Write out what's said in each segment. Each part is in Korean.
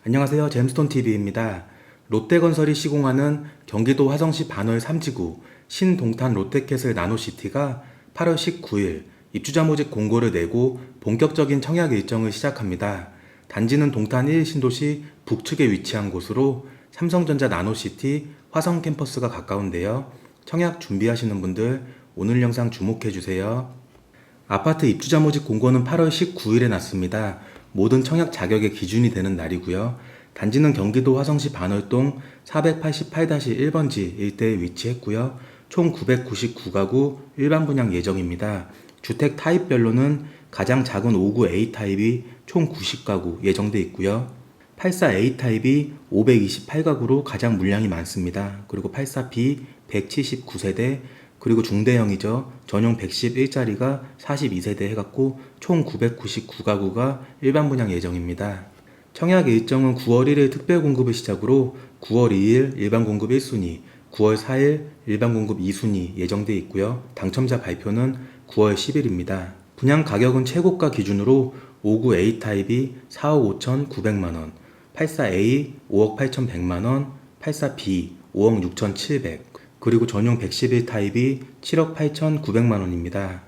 안녕하세요. 잼스톤TV입니다. 롯데건설이 시공하는 경기도 화성시 반월 3지구 신동탄 롯데캐슬 나노시티가 8월 19일 입주자 모집 공고를 내고 본격적인 청약 일정을 시작합니다. 단지는 동탄 1신도시 북측에 위치한 곳으로 삼성전자 나노시티 화성 캠퍼스가 가까운데요. 청약 준비하시는 분들 오늘 영상 주목해주세요. 아파트 입주자 모집 공고는 8월 19일에 났습니다. 모든 청약 자격의 기준이 되는 날이고요. 단지는 경기도 화성시 반월동 488-1번지 일대에 위치했고요. 총 999가구 일반 분양 예정입니다. 주택 타입별로는 가장 작은 59 A타입이 총 90가구 예정돼 있고요. 84 A타입이 528가구로 가장 물량이 많습니다. 그리고 84B 179세대, 그리고 중대형이죠. 전용 111짜리가 42세대 해갖고 총 999가구가 일반 분양 예정입니다. 청약 일정은 9월 1일 특별 공급을 시작으로 9월 2일 일반 공급 1순위, 9월 4일 일반 공급 2순위 예정돼 있고요. 당첨자 발표는 9월 10일입니다. 분양 가격은 최고가 기준으로 59 A타입이 4억 5,900만원, 84A 5억 8,100만원, 84B 5억 6,700, 그리고 전용 111 타입이 7억 8,900만원입니다.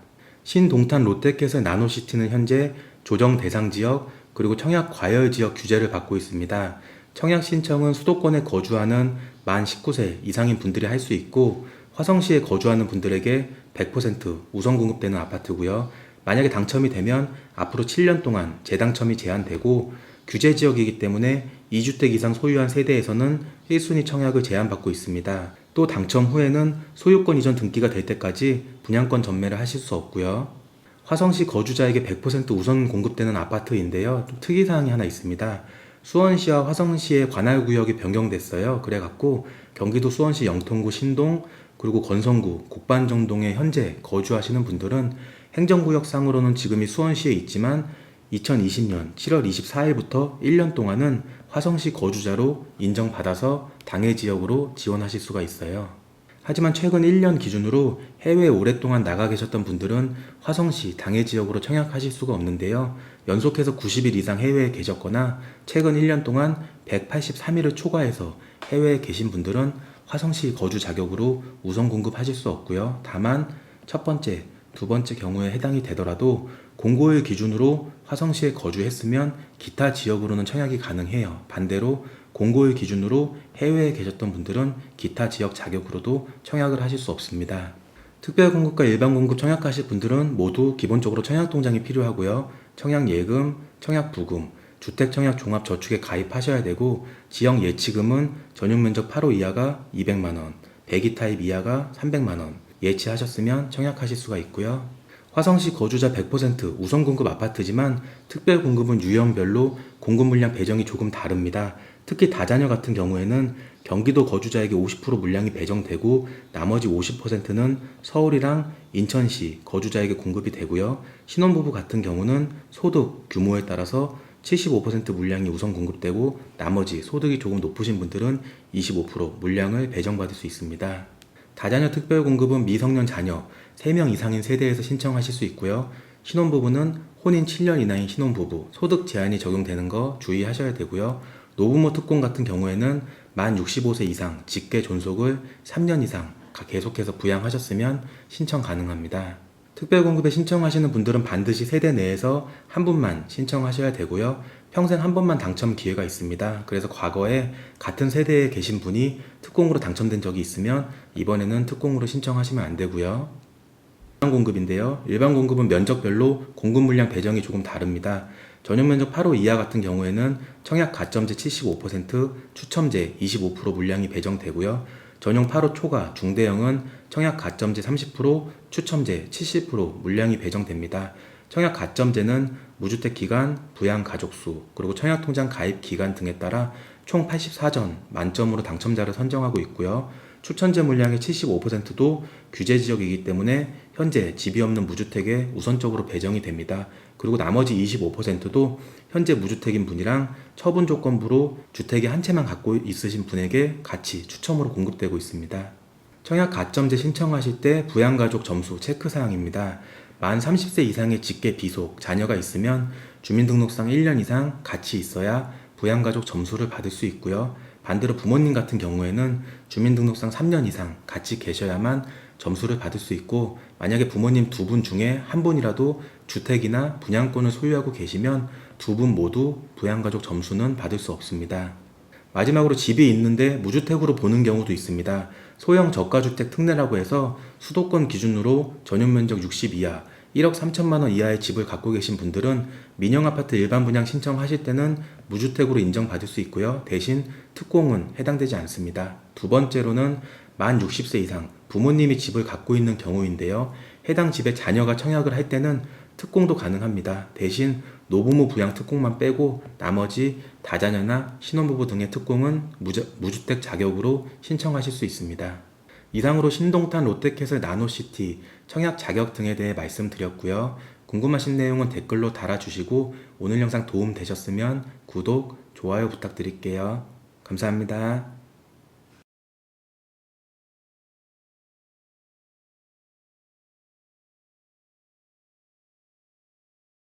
신동탄 롯데캐슬 나노시티는 현재 조정 대상 지역 그리고 청약 과열 지역 규제를 받고 있습니다. 청약 신청은 수도권에 거주하는 만 19세 이상인 분들이 할 수 있고 화성시에 거주하는 분들에게 100% 우선 공급되는 아파트고요. 만약에 당첨이 되면 앞으로 7년 동안 재당첨이 제한되고 규제 지역이기 때문에 2주택 이상 소유한 세대에서는 1순위 청약을 제한받고 있습니다. 또 당첨 후에는 소유권 이전 등기가 될 때까지 분양권 전매를 하실 수 없고요. 화성시 거주자에게 100% 우선 공급되는 아파트인데요. 좀 특이사항이 하나 있습니다. 수원시와 화성시의 관할구역이 변경됐어요. 그래갖고 경기도 수원시 영통구 신동 그리고 건성구 곡반정동에 현재 거주하시는 분들은 행정구역상으로는 지금이 수원시에 있지만 2020년 7월 24일부터 1년 동안은 화성시 거주자로 인정받아서 당해 지역으로 지원하실 수가 있어요. 하지만 최근 1년 기준으로 해외에 오랫동안 나가 계셨던 분들은 화성시 당해 지역으로 청약하실 수가 없는데요. 연속해서 90일 이상 해외에 계셨거나 최근 1년 동안 183일을 초과해서 해외에 계신 분들은 화성시 거주 자격으로 우선 공급하실 수 없고요. 다만 첫 번째, 두 번째 경우에 해당이 되더라도 공고일 기준으로 화성시에 거주했으면 기타 지역으로는 청약이 가능해요. 반대로 공고일 기준으로 해외에 계셨던 분들은 기타 지역 자격으로도 청약을 하실 수 없습니다. 특별공급과 일반공급 청약하실 분들은 모두 기본적으로 청약통장이 필요하고요. 청약예금, 청약부금, 주택청약 종합저축에 가입하셔야 되고 지역 예치금은 전용면적 8호 이하가 200만원, 102 타입 이하가 300만원 예치하셨으면 청약하실 수가 있고요. 화성시 거주자 100% 우선공급 아파트지만 특별공급은 유형별로 공급 물량 배정이 조금 다릅니다. 특히 다자녀 같은 경우에는 경기도 거주자에게 50% 물량이 배정되고 나머지 50%는 서울이랑 인천시 거주자에게 공급이 되고요. 신혼부부 같은 경우는 소득 규모에 따라서 75% 물량이 우선 공급되고 나머지 소득이 조금 높으신 분들은 25% 물량을 배정받을 수 있습니다. 다자녀 특별공급은 미성년 자녀 3명 이상인 세대에서 신청하실 수 있고요. 신혼부부는 혼인 7년 이내인 신혼부부 소득 제한이 적용되는 거 주의하셔야 되고요. 노부모 특공 같은 경우에는 만 65세 이상 직계 존속을 3년 이상 계속해서 부양하셨으면 신청 가능합니다. 특별공급에 신청하시는 분들은 반드시 세대 내에서 한 분만 신청하셔야 되고요. 평생 한 번만 당첨 기회가 있습니다. 그래서 과거에 같은 세대에 계신 분이 특공으로 당첨된 적이 있으면 이번에는 특공으로 신청하시면 안 되고요. 일반공급인데요. 일반공급은 면적별로 공급 물량 배정이 조금 다릅니다. 전용면적 8호 이하 같은 경우에는 청약 가점제 75%, 추첨제 25% 물량이 배정되고요. 전용 8호 초과 중대형은 청약 가점제 30%, 추첨제 70% 물량이 배정됩니다. 청약 가점제는 무주택 기간, 부양 가족수, 그리고 청약통장 가입 기간 등에 따라 총 84점 만점으로 당첨자를 선정하고 있고요. 추천제 물량의 75%도 규제 지역이기 때문에 현재 집이 없는 무주택에 우선적으로 배정이 됩니다. 그리고 나머지 25%도 현재 무주택인 분이랑 처분 조건부로 주택이 한 채만 갖고 있으신 분에게 같이 추첨으로 공급되고 있습니다. 청약 가점제 신청하실 때 부양가족 점수 체크사항입니다. 만 30세 이상의 직계 비속, 자녀가 있으면 주민등록상 1년 이상 같이 있어야 부양가족 점수를 받을 수 있고요. 반대로 부모님 같은 경우에는 주민등록상 3년 이상 같이 계셔야만 점수를 받을 수 있고, 만약에 부모님 두 분 중에 한 분이라도 주택이나 분양권을 소유하고 계시면 두 분 모두 부양가족 점수는 받을 수 없습니다. 마지막으로 집이 있는데 무주택으로 보는 경우도 있습니다. 소형 저가주택 특례라고 해서 수도권 기준으로 전용면적 60 이하, 1억 3천만 원 이하의 집을 갖고 계신 분들은 민영아파트 일반 분양 신청하실 때는 무주택으로 인정받을 수 있고요. 대신 특공은 해당되지 않습니다. 두 번째로는 만 60세 이상 부모님이 집을 갖고 있는 경우인데요. 해당 집에 자녀가 청약을 할 때는 특공도 가능합니다. 대신 노부모 부양 특공만 빼고 나머지 다자녀나 신혼부부 등의 특공은 무주택 자격으로 신청하실 수 있습니다. 이상으로 신동탄 롯데캐슬 나노시티 청약 자격 등에 대해 말씀드렸고요. 궁금하신 내용은 댓글로 달아주시고 오늘 영상 도움 되셨으면 구독, 좋아요 부탁드릴게요. 감사합니다.